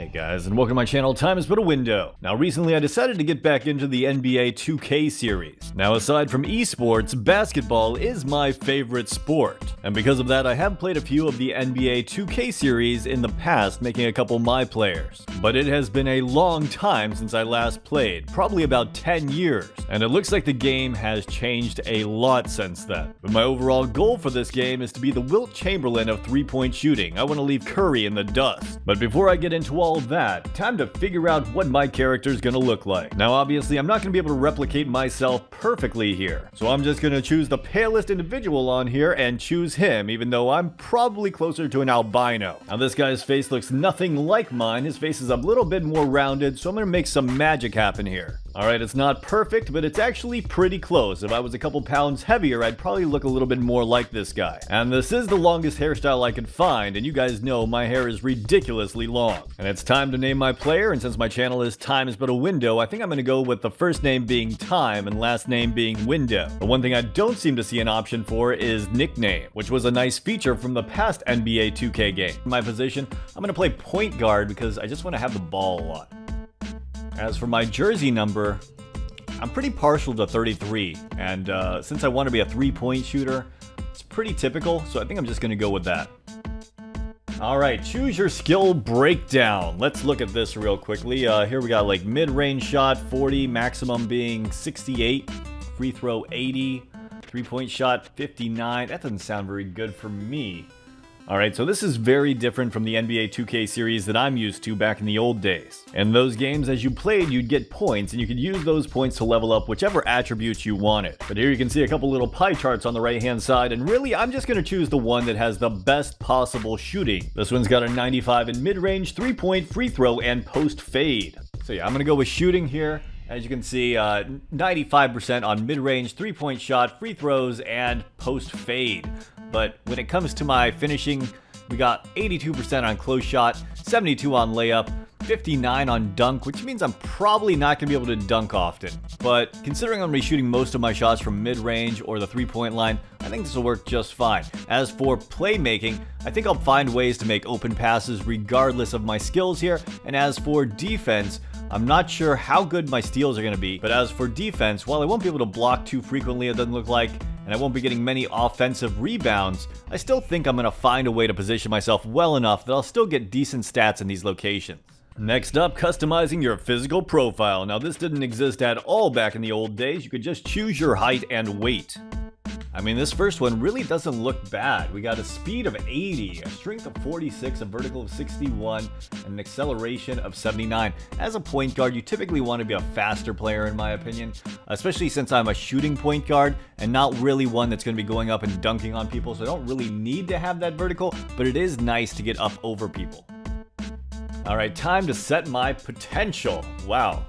Hey guys, and welcome to my channel, Time Is But a Window. Now recently I decided to get back into the NBA 2K series. Now aside from esports, basketball is my favorite sport. And because of that, I have played a few of the NBA 2K series in the past, making a couple my players. But it has been a long time since I last played, probably about 10 years. And it looks like the game has changed a lot since then. But my overall goal for this game is to be the Wilt Chamberlain of three-point shooting. I want to leave Curry in the dust. But before I get into all that, time to figure out what my character is going to look like. Now obviously I'm not going to be able to replicate myself perfectly here, so I'm just going to choose the palest individual on here and choose him, even though I'm probably closer to an albino. Now this guy's face looks nothing like mine. His face is a little bit more rounded, so I'm going to make some magic happen here. Alright, it's not perfect, but it's actually pretty close. If I was a couple pounds heavier, I'd probably look a little bit more like this guy. And this is the longest hairstyle I could find, and you guys know my hair is ridiculously long. And it's time to name my player, and since my channel is Time Is But a Window, I think I'm going to go with the first name being Time and last name being Window. The one thing I don't seem to see an option for is nickname, which was a nice feature from the past NBA 2K game. In my position, I'm going to play point guard because I just want to have the ball a lot. As for my jersey number, I'm pretty partial to 33, and since I want to be a three-point shooter, it's pretty typical, so I think I'm just going to go with that. Alright, choose your skill breakdown. Let's look at this real quickly. Here we got like mid-range shot 40, maximum being 68, free throw 80, three-point shot 59. That doesn't sound very good for me. Alright, so this is very different from the NBA 2K series that I'm used to back in the old days. In those games, as you played, you'd get points, and you could use those points to level up whichever attributes you wanted. But here you can see a couple little pie charts on the right-hand side, and really, I'm just going to choose the one that has the best possible shooting. This one's got a 95 in mid-range, three-point, free throw, and post-fade. So yeah, I'm going to go with shooting here. As you can see, 95% on mid-range, three-point shot, free throws, and post-fade. But when it comes to my finishing, we got 82% on close shot, 72 on layup, 59 on dunk, which means I'm probably not going to be able to dunk often. But considering I'm going to be shooting most of my shots from mid-range or the three-point line, I think this will work just fine. As for playmaking, I think I'll find ways to make open passes regardless of my skills here. And as for defense, I'm not sure how good my steals are going to be, but as for defense, while I won't be able to block too frequently, it doesn't look like, and I won't be getting many offensive rebounds, I still think I'm going to find a way to position myself well enough that I'll still get decent stats in these locations. Next up, customizing your physical profile. Now this didn't exist at all back in the old days. You could just choose your height and weight. I mean, this first one really doesn't look bad. We got a speed of 80, a strength of 46, a vertical of 61, and an acceleration of 79. As a point guard, you typically want to be a faster player in my opinion, especially since I'm a shooting point guard and not really one that's going to be going up and dunking on people, so I don't really need to have that vertical, but it is nice to get up over people. Alright, time to set my potential. Wow.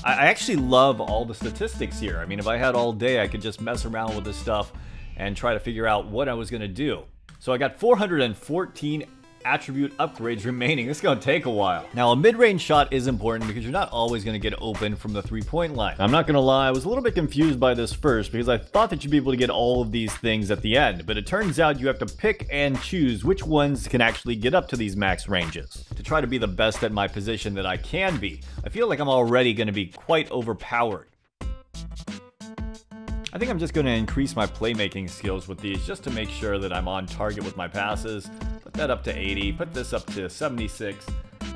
I actually love all the statistics here. I mean, if I had all day, I could just mess around with this stuff and try to figure out what I was going to do. So I got 414 attribute upgrades remaining. This is going to take a while. Now, a mid-range shot is important because you're not always going to get open from the three-point line. I'm not going to lie, I was a little bit confused by this first because I thought that you'd be able to get all of these things at the end, but it turns out you have to pick and choose which ones can actually get up to these max ranges to try to be the best at my position that I can be. I feel like I'm already going to be quite overpowered. I think I'm just going to increase my playmaking skills with these just to make sure that I'm on target with my passes. Put that up to 80, put this up to 76,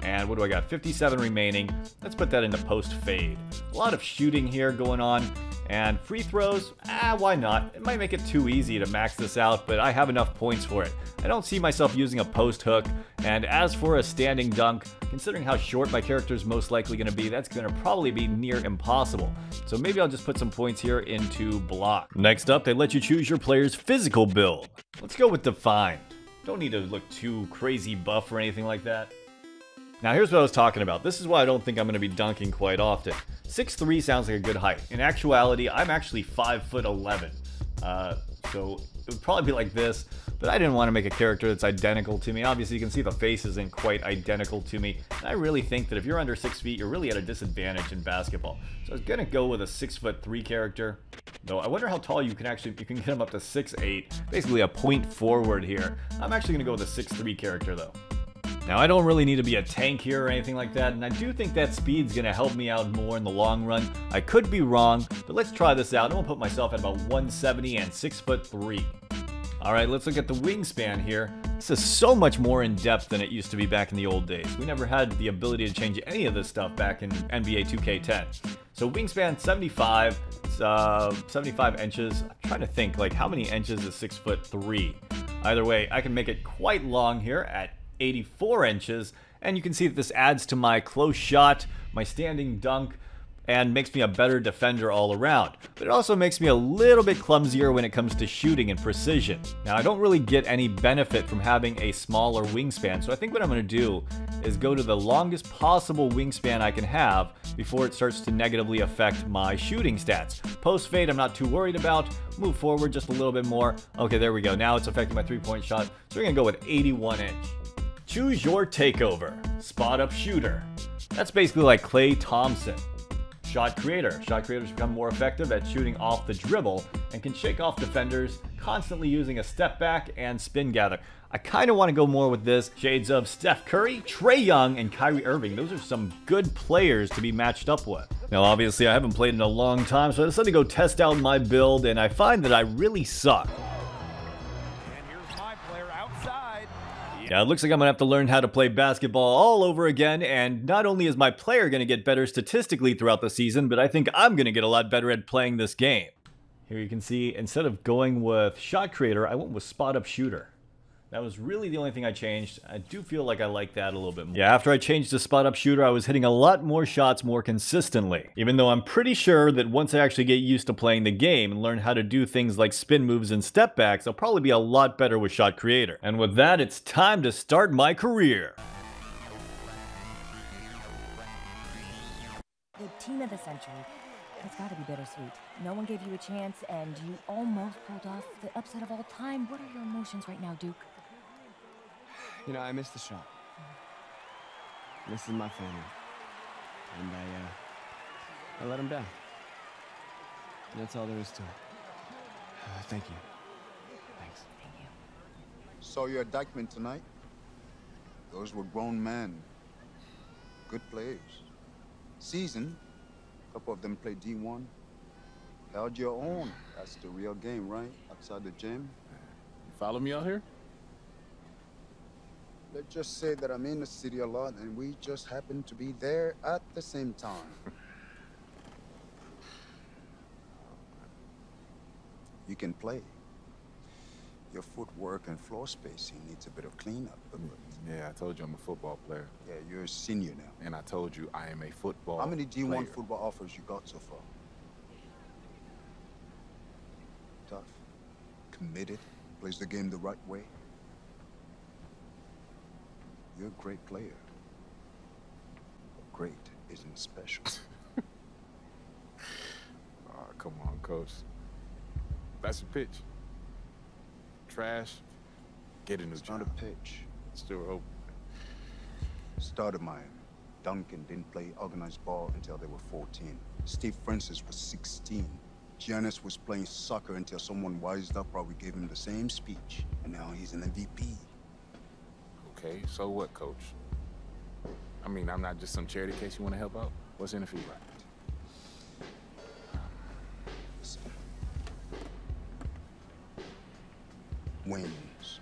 and what do I got? 57 remaining. Let's put that into post fade. A lot of shooting here going on, and free throws, why not? It might make it too easy to max this out, but I have enough points for it. I don't see myself using a post hook, and as for a standing dunk, considering how short my character is most likely going to be, that's going to probably be near impossible. So maybe I'll just put some points here into block. Next up, they let you choose your player's physical build. Let's go with defined. Don't need to look too crazy buff or anything like that. Now here's what I was talking about. This is why I don't think I'm going to be dunking quite often. 6'3" sounds like a good height. In actuality, I'm actually 5'11". So it would probably be like this, but I didn't want to make a character that's identical to me. Obviously, you can see the face isn't quite identical to me. And I really think that if you're under 6 feet, you're really at a disadvantage in basketball. So I was going to go with a 6'3" character. Though I wonder how tall you can get him up to 6'8", basically a point forward here. I'm actually going to go with a 6'3" character though. Now, I don't really need to be a tank here or anything like that, and I do think that speed's gonna help me out more in the long run. I could be wrong, but let's try this out. I'm gonna put myself at about 170 and 6'3". Alright, let's look at the wingspan here. This is so much more in depth than it used to be back in the old days. We never had the ability to change any of this stuff back in NBA 2K10. So wingspan 75, 75 inches. I'm trying to think, like, how many inches is 6'3"? Either way, I can make it quite long here at 84 inches, and you can see that this adds to my close shot, my standing dunk, and makes me a better defender all around. But it also makes me a little bit clumsier when it comes to shooting and precision. Now, I don't really get any benefit from having a smaller wingspan, so I think what I'm going to do is go to the longest possible wingspan I can have before it starts to negatively affect my shooting stats. Post fade, I'm not too worried about. Move forward just a little bit more. Okay, there we go. Now it's affecting my three-point shot, so we're going to go with 81 inch. Choose your takeover. Spot up shooter. That's basically like Klay Thompson. Shot creator. Shot creators become more effective at shooting off the dribble and can shake off defenders, constantly using a step back and spin gather. I kind of want to go more with this. Shades of Steph Curry, Trae Young, and Kyrie Irving. Those are some good players to be matched up with. Now, obviously, I haven't played in a long time, so I decided to go test out my build, and I find that I really suck. Yeah, it looks like I'm going to have to learn how to play basketball all over again, and not only is my player going to get better statistically throughout the season, but I think I'm going to get a lot better at playing this game. Here you can see, instead of going with shot creator, I went with spot up shooter. That was really the only thing I changed. I do feel like I like that a little bit more. Yeah, after I changed to spot up shooter, I was hitting a lot more shots more consistently. Even though I'm pretty sure that once I actually get used to playing the game and learn how to do things like spin moves and step backs, I'll probably be a lot better with shot creator. And with that, it's time to start my career. The team of the century. It's gotta be bittersweet. No one gave you a chance, and you almost pulled off the upset of all time. What are your emotions right now, Duke? You know, I missed the shot. This is my family. And I let them down. And that's all there is to it. Thank you. Thanks. Thank you. Saw you at Dykeman tonight. Those were grown men. Good players. Seasoned. A couple of them played D1. Held your own. That's the real game, right? Outside the gym. You follow me out here? Let's just say that I'm in the city a lot, and we just happen to be there at the same time. You can play. Your footwork and floor spacing needs a bit of cleanup. But Yeah, I told you I'm a football player. yeah, you're a senior now. And I told you I am a football How many D1 player. football offers you got so far? Tough. Committed. Plays the game the right way. You're a great player. But great isn't special. Oh, come on, coach. That's a pitch. Trash. Get a new It's not job. a pitch. Still open. Stoudemire, Duncan didn't play organized ball until they were 14. Steve Francis was 16. Giannis was playing soccer until someone wised up, probably gave him the same speech. And now he's an MVP. Okay, so what, coach? I mean, I'm not just some charity case you want to help out. What's in it for you? Listen. Wins.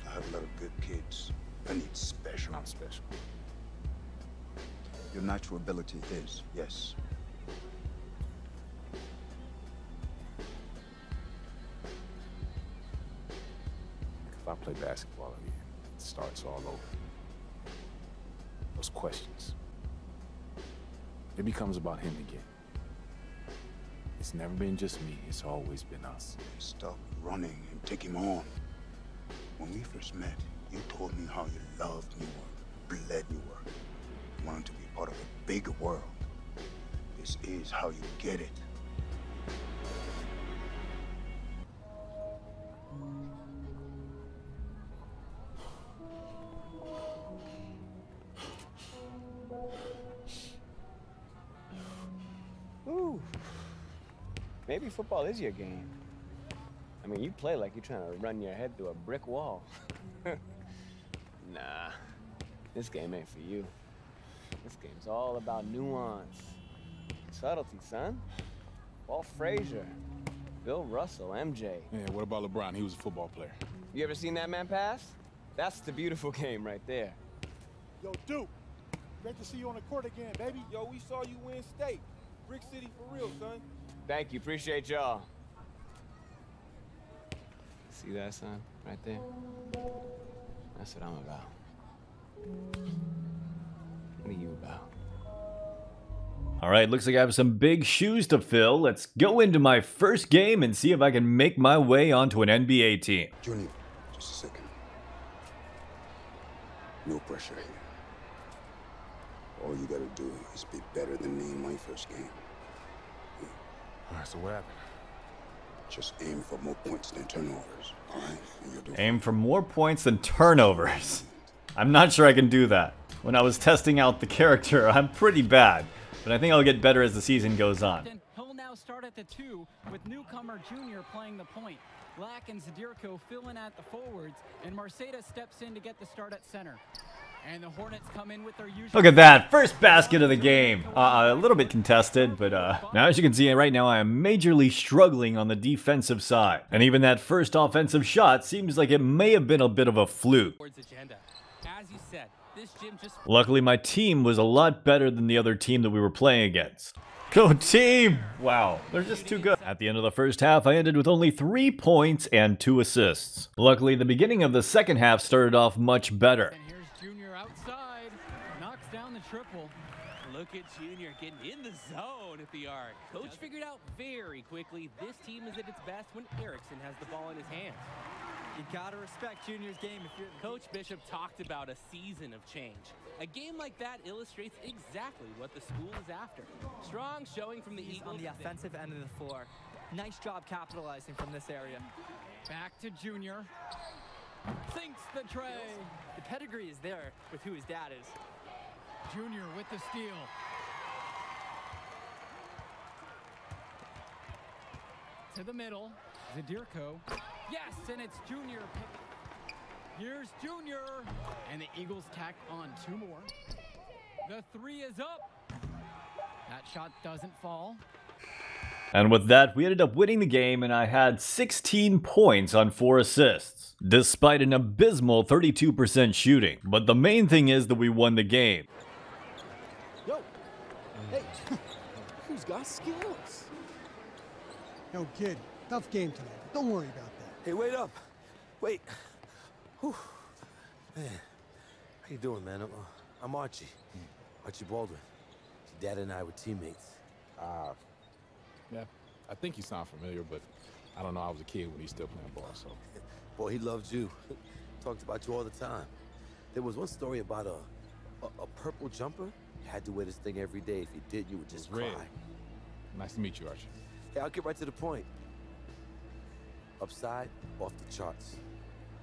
I have a lot of good kids. I need special. Not special. Your natural ability is, yes. If I play basketball again, it starts all over. Those questions. It becomes about him again. It's never been just me, it's always been us. Stop running and take him on. When we first met, you told me how you loved New York, bled New York. You wanted to be part of a bigger world. This is how you get it. Ooh. Maybe football is your game. I mean, you play like you're trying to run your head through a brick wall. Nah. This game ain't for you. This game's all about nuance. Subtlety, son. Walt Frazier, Bill Russell, MJ. Yeah, what about LeBron? He was a football player. You ever seen that man pass? That's the beautiful game right there. Yo, Duke, great to see you on the court again, baby. Yo, we saw you win state. Brick City for real, son. Thank you, appreciate y'all. See that, son? Right there? That's what I'm about. What are you about? All right, looks like I have some big shoes to fill. Let's go into my first game and see if I can make my way onto an NBA team. Junior, just a second. No pressure here. All you gotta do is be better than me in my first game. All right, so what happened? Just aim for more points than turnovers, all right? And you'll do Aim for more points than turnovers. I'm not sure I can do that. When I was testing out the character, I'm pretty bad. But I think I'll get better as the season goes on. He'll now start at the 2 with newcomer Junior playing the point. Lack and Zadirko fill in at the forwards, and Marceda steps in to get the start at center. And the Hornets come in with their usual... Look at that, first basket of the game. A little bit contested, but now as you can see right now, I am majorly struggling on the defensive side. And even that first offensive shot seems like it may have been a bit of a fluke. Agenda. As you said, this gym just... Luckily, my team was a lot better than the other team that we were playing against. Go team! Wow, they're just too good. At the end of the first half, I ended with only 3 points and 2 assists. Luckily, the beginning of the second half started off much better. And here's Junior outside, knocks down the triple. Look at Junior getting in the zone at the arc. Coach figured out very quickly this team is at its best when Erickson has the ball in his hands. You gotta respect Junior's game if you're... Coach Bishop talked about a season of change. A game like that illustrates exactly what the school is after. Strong showing from the Eagles. On the offensive end of the floor. Nice job capitalizing from this area. Back to Junior. Sinks the tray. The pedigree is there with who his dad is. Junior with the steal. To the middle. Zadirko. Yes, and it's Junior. Here's Junior. And the Eagles tack on 2 more. The 3 is up. That shot doesn't fall. And with that, we ended up winning the game, and I had 16 points on 4 assists, despite an abysmal 32% shooting. But the main thing is that we won the game. Yo, hey, who's got skills? Yo, kid, tough game tonight. Don't worry about that. Hey, wait up. Wait. Whew. Man, how you doing, man? I'm Archie. Archie Baldwin. Your dad and I were teammates. Yeah, I think you sound familiar, but I don't know. I was a kid when he was still playing ball, so. Boy, he loved you. Talked about you all the time. There was one story about a purple jumper. You had to wear this thing every day. If you did, you would just cry. Red. Nice to meet you, Archie. Hey, I'll get right to the point. Upside, off the charts.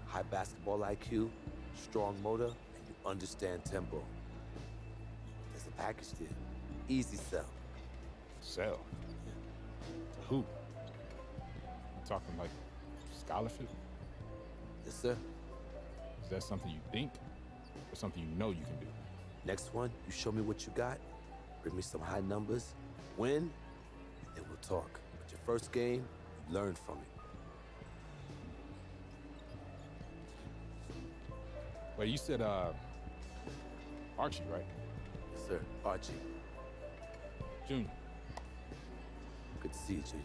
High basketball IQ, strong motor, and you understand tempo. There's a package deal. Easy sell. Sell? To who? You talking like scholarship? Yes, sir. Is that something you think, or something you know you can do? Next one, you show me what you got, bring me some high numbers, win, and then we'll talk. But your first game, you learn from it. Wait, you said, Archie, right? Yes, sir. Archie. Junior. Good to see you, Junior.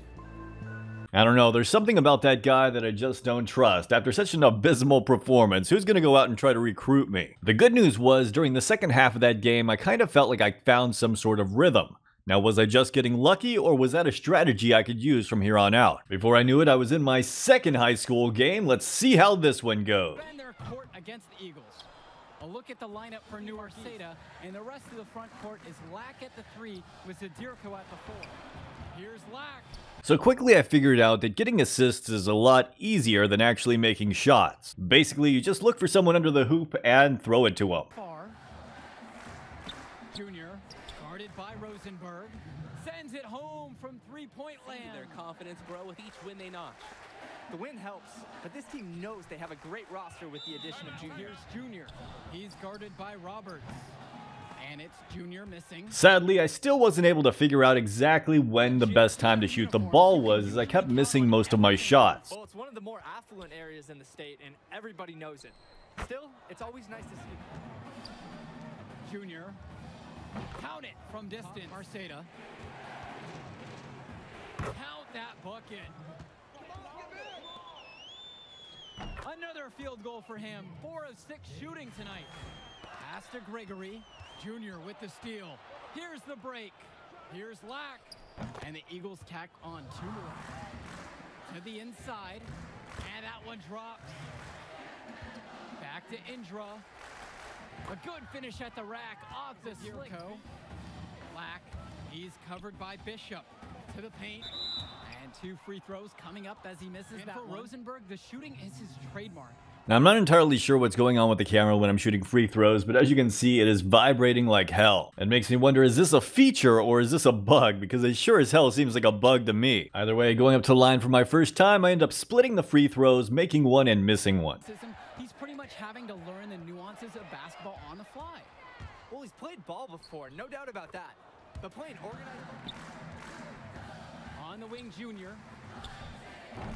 I don't know, there's something about that guy that I just don't trust. After such an abysmal performance, who's gonna go out and try to recruit me? The good news was, during the second half of that game, I kind of felt like I found some sort of rhythm. Now, was I just getting lucky, or was that a strategy I could use from here on out? Before I knew it, I was in my second high school game. Let's see how this one goes. Defend their court against the Eagles. A look at the lineup for New Arceta, and the rest of the front court is Lack at the 3 with Zadirko at the 4. Here's Lack. So quickly I figured out that getting assists is a lot easier than actually making shots. Basically, you just look for someone under the hoop and throw it to them. Far. Junior, guarded by Rosenberg, sends it home from 3-point land. Their confidence grow with each win they notch. The win helps, but this team knows they have a great roster with the addition of Junior. Here's Junior. He's guarded by Roberts. And it's Junior missing. Sadly, I still wasn't able to figure out exactly when the best time to shoot the ball was, as I kept missing most of my shots. Well, it's one of the more affluent areas in the state, and everybody knows it. Still, it's always nice to see. Junior. Count it from distance. Arceta. Count that bucket. Another field goal for him. 4 of 6 shooting tonight. Pass to Gregory. Junior with the steal. Here's the break. Here's Lack. And the Eagles tack on 2 more. To the inside. And that one drops. Back to Indra. A good finish at the rack off the Zirko. Lack. He's covered by Bishop. To the paint. And 2 free throws coming up as he misses that one. For Rosenberg, the shooting is his trademark. Now, I'm not entirely sure what's going on with the camera when I'm shooting free throws, but as you can see, it is vibrating like hell. It makes me wonder, is this a feature or is this a bug? Because it sure as hell seems like a bug to me. Either way, going up to the line for my first time, I end up splitting the free throws, making one and missing one. He's pretty much having to learn the nuances of basketball on the fly. Well, he's played ball before, no doubt about that. But playing organized... On the wing, Junior.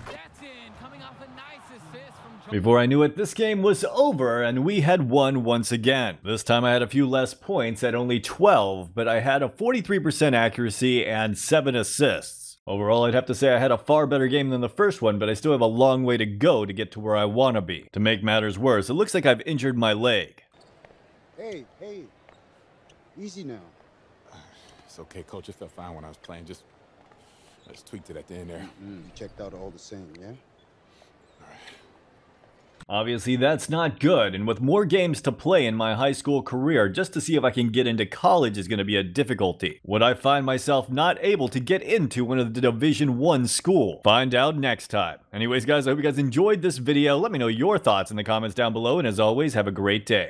That's in, coming off a nice assist from... Before I knew it, this game was over and we had won once again. This time I had a few less points at only 12, but I had a 43% accuracy and 7 assists. Overall, I'd have to say I had a far better game than the first one, but I still have a long way to go to get to where I want to be. To make matters worse, it looks like I've injured my leg. Hey, easy now. It's okay, Coach. It felt fine when I was playing. Just tweaked it at the end there. You checked out all the same, yeah? Obviously, that's not good, and with more games to play in my high school career, just to see if I can get into college is going to be a difficulty. Would I find myself not able to get into one of the Division I schools? Find out next time. Anyways, guys, I hope you guys enjoyed this video. Let me know your thoughts in the comments down below, and as always, have a great day.